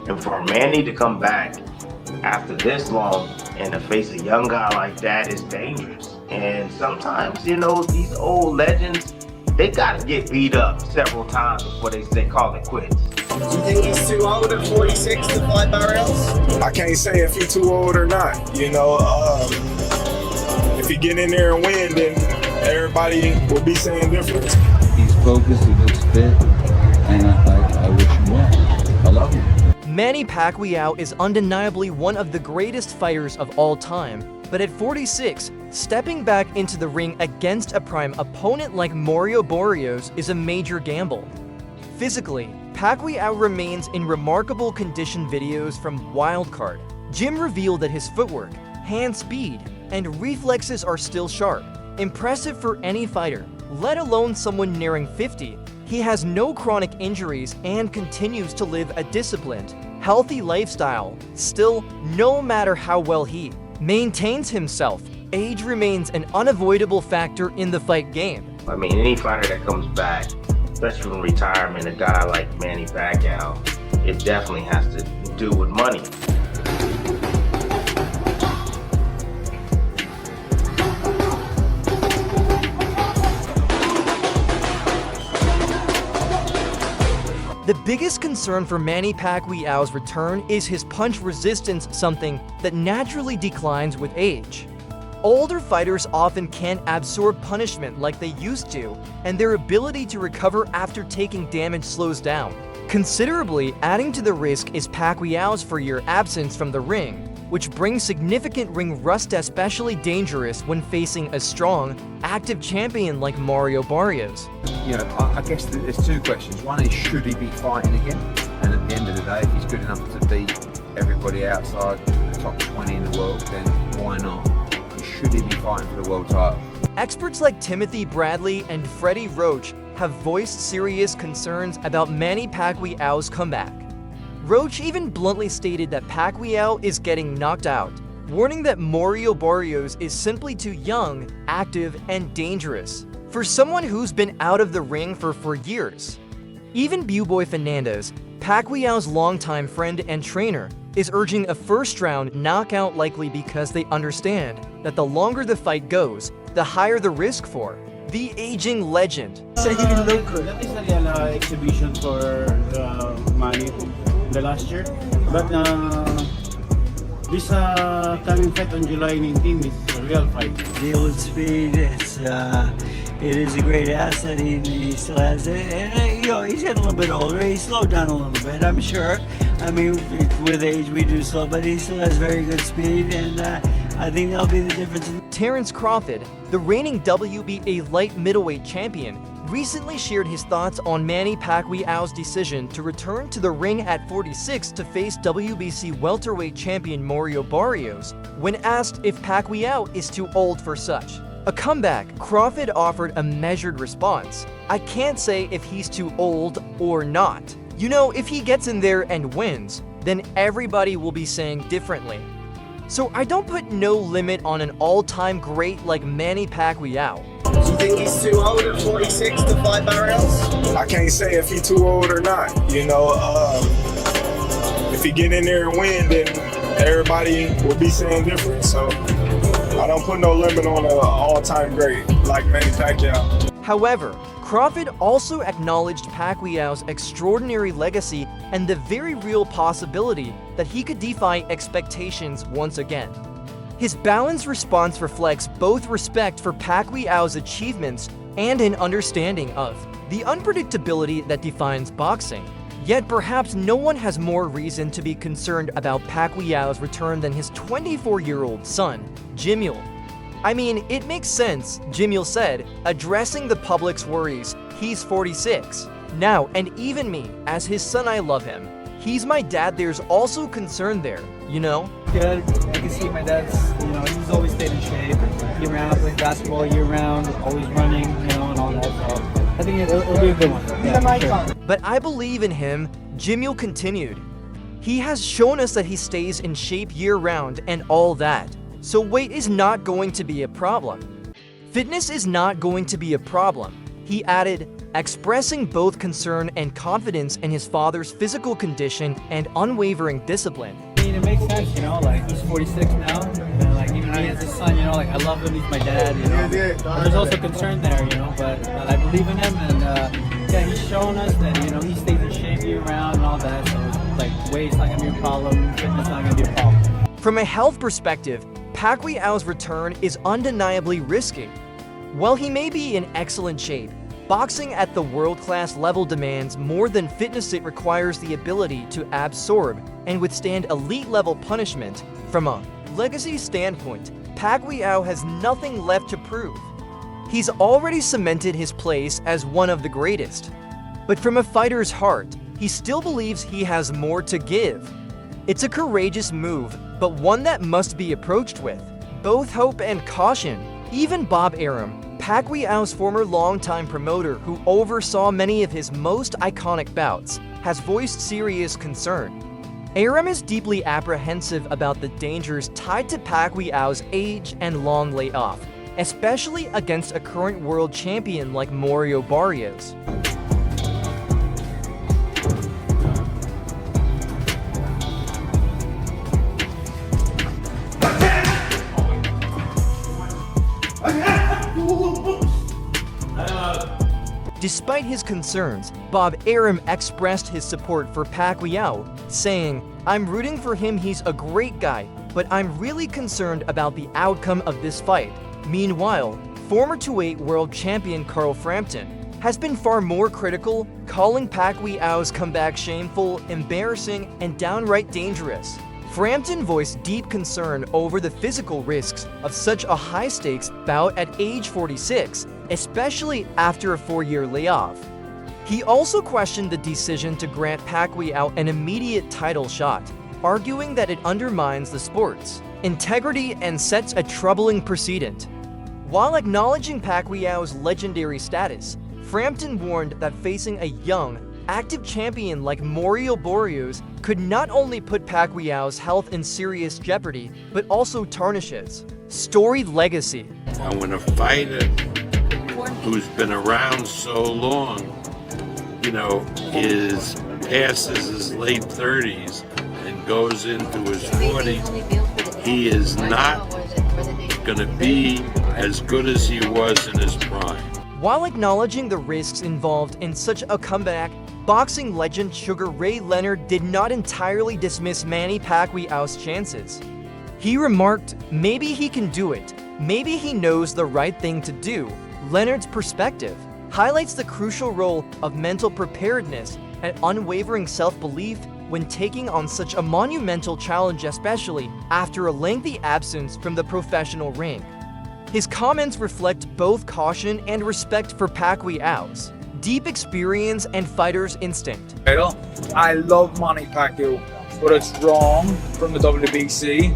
And for Manny to come back after this long and to face a young guy like that is dangerous. And sometimes, you know, these old legends, they gotta get beat up several times before they call it quits. Do you think he's too old at 46 to fight Barrios? I can't say if he's too old or not. You know, if he get in there and win, then everybody will be saying different. He's focused, he looks fit, and I wish him well. I love him. Manny Pacquiao is undeniably one of the greatest fighters of all time, but at 46, stepping back into the ring against a prime opponent like Mario Barrios is a major gamble. Physically, Pacquiao remains in remarkable condition. Videos from Wildcard Jim revealed that his footwork, hand speed, and reflexes are still sharp, impressive for any fighter, let alone someone nearing 50. He has no chronic injuries and continues to live a disciplined, healthy lifestyle. Still, no matter how well he maintains himself, age remains an unavoidable factor in the fight game. I mean, any fighter that comes back, especially from retirement, a guy like Manny Pacquiao, it definitely has to do with money. The biggest concern for Manny Pacquiao's return is his punch resistance, something that naturally declines with age. Older fighters often can't absorb punishment like they used to, and their ability to recover after taking damage slows down. Considerably adding to the risk is Pacquiao's 4-year absence from the ring, which brings significant ring rust, especially dangerous when facing a strong, active champion like Mario Barrios. You know, I guess there's two questions. One is, should he be fighting again? And at the end of the day, if he's good enough to beat everybody outside the top 20 in the world, then why not? Should he be fighting for the world title? Experts like Timothy Bradley and Freddie Roach have voiced serious concerns about Manny Pacquiao's comeback. Roach even bluntly stated that Pacquiao is getting knocked out, warning that Mario Barrios is simply too young, active, and dangerous for someone who's been out of the ring for 4 years. Even Buboy Fernandez, Pacquiao's longtime friend and trainer, is urging a first-round knockout likely because they understand that the longer the fight goes, the higher the risk for the aging legend. So he didn't look good. That is a real exhibition for Manny the last year. But this coming fight on July 19 is a real fight. Deal with speed, it is a great asset. He still has it, and you know, he's getting a little bit older. He slowed down a little bit, I'm sure. I mean, with age we do slow, but he still has very good speed, and I think that'll be the difference. Terrence Crawford, the reigning WBA light middleweight champion, recently shared his thoughts on Manny Pacquiao's decision to return to the ring at 46 to face WBC welterweight champion Mario Barrios. When asked if Pacquiao is too old for such a comeback, Crawford offered a measured response. "I can't say if he's too old or not. You know, if he gets in there and wins, then everybody will be saying differently. So I don't put no limit on an all-time great like Manny Pacquiao." Do you think he's too old at 46 to fight Barrios? I can't say if he's too old or not. You know, if he get in there and win, then everybody will be saying different. So I don't put no limit on an all-time great like Manny Pacquiao. However, Crawford also acknowledged Pacquiao's extraordinary legacy and the very real possibility that he could defy expectations once again. His balanced response reflects both respect for Pacquiao's achievements and an understanding of the unpredictability that defines boxing. Yet perhaps no one has more reason to be concerned about Pacquiao's return than his 24-year-old son, Jimuel. I mean, it makes sense, Jimuel said, addressing the public's worries. He's 46. Now, and even me, as his son, I love him. He's my dad, there's also concern there, you know? Good. I can see my dad's, you know, he's always stayed in shape. Year round, plays basketball year round, always running, you know, and all that stuff. I think it'll be a good one. Yeah, sure. But I believe in him, Jimuel continued. He has shown us that he stays in shape year round and all that. So weight is not going to be a problem. Fitness is not going to be a problem. He added, expressing both concern and confidence in his father's physical condition and unwavering discipline. I mean, it makes sense, you know, like he's 46 now, and like even he has his son, you know, like I love him, he's my dad, you know. But there's also concern there, you know, but I believe in him, and yeah, he's shown us that, you know, he stays in shape year round and all that, so it's like weight's not gonna be a problem, fitness not gonna be a problem. From a health perspective, Pacquiao's return is undeniably risky. While he may be in excellent shape, boxing at the world-class level demands more than fitness. It requires the ability to absorb and withstand elite-level punishment. From a legacy standpoint, Pacquiao has nothing left to prove. He's already cemented his place as one of the greatest. But from a fighter's heart, he still believes he has more to give. It's a courageous move, but one that must be approached with both hope and caution. Even Bob Arum, Pacquiao's former longtime promoter who oversaw many of his most iconic bouts, has voiced serious concern. Arum is deeply apprehensive about the dangers tied to Pacquiao's age and long layoff, especially against a current world champion like Mario Barrios. Despite his concerns, Bob Arum expressed his support for Pacquiao, saying, "I'm rooting for him, he's a great guy, but I'm really concerned about the outcome of this fight." Meanwhile, former 2-weight world champion Frampton has been far more critical, calling Pacquiao's comeback shameful, embarrassing, and downright dangerous. Frampton voiced deep concern over the physical risks of such a high-stakes bout at age 46, especially after a 4-year layoff. He also questioned the decision to grant Pacquiao an immediate title shot, arguing that it undermines the sport's integrity and sets a troubling precedent. While acknowledging Pacquiao's legendary status, Frampton warned that facing a young, active champion like Mario Barrios could not only put Pacquiao's health in serious jeopardy, but also tarnish his storied legacy. And when a fighter who's been around so long, you know, passes his late 30s and goes into his 40s, he is not going to be as good as he was in his prime. While acknowledging the risks involved in such a comeback, boxing legend Sugar Ray Leonard did not entirely dismiss Manny Pacquiao's chances. He remarked, "Maybe he can do it. Maybe he knows the right thing to do." Leonard's perspective highlights the crucial role of mental preparedness and unwavering self-belief when taking on such a monumental challenge, especially after a lengthy absence from the professional ring. His comments reflect both caution and respect for Pacquiao's deep experience and fighter's instinct. I love Manny Pacquiao, but it's wrong from the WBC.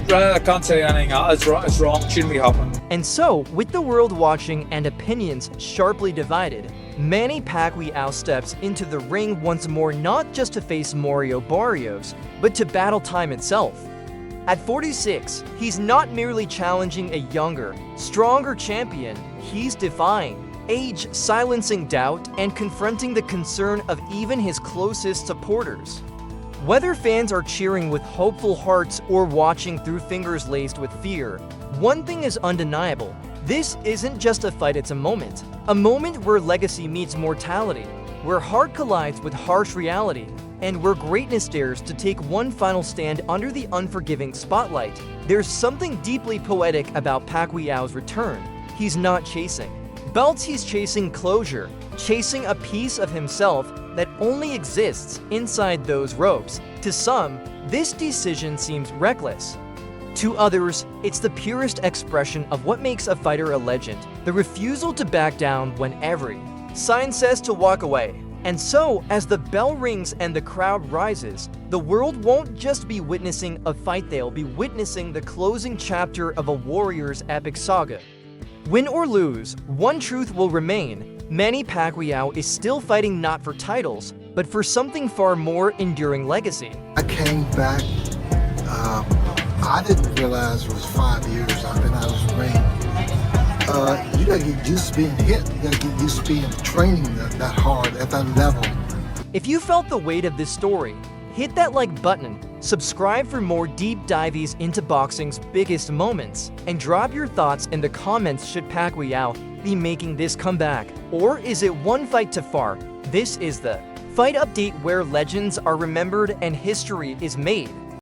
I can't say anything else. It's wrong. It shouldn't be happening. And so, with the world watching and opinions sharply divided, Manny Pacquiao steps into the ring once more, not just to face Mario Barrios, but to battle time itself. At 46, he's not merely challenging a younger, stronger champion, he's defying age, silencing doubt, and confronting the concern of even his closest supporters. Whether fans are cheering with hopeful hearts or watching through fingers laced with fear, one thing is undeniable. This isn't just a fight, it's a moment where legacy meets mortality, where heart collides with harsh reality, and where greatness dares to take one final stand under the unforgiving spotlight. There's something deeply poetic about Pacquiao's return. He's not chasing belts, he's chasing closure, chasing a piece of himself that only exists inside those ropes. To some, this decision seems reckless. To others, it's the purest expression of what makes a fighter a legend, the refusal to back down when every sign says to walk away. And so, as the bell rings and the crowd rises, the world won't just be witnessing a fight, they'll be witnessing the closing chapter of a warrior's epic saga. Win or lose, one truth will remain: Manny Pacquiao is still fighting not for titles, but for something far more enduring legacy. I came back, I didn't realize it was 5 years I've been out of the ring. You gotta get used to being hit. You gotta get used to being training that hard at that level. If you felt the weight of this story, hit that like button, subscribe for more deep dives into boxing's biggest moments, and drop your thoughts in the comments. Should Pacquiao be making this comeback? Or is it one fight too far? This is the Fight Update, where legends are remembered and history is made.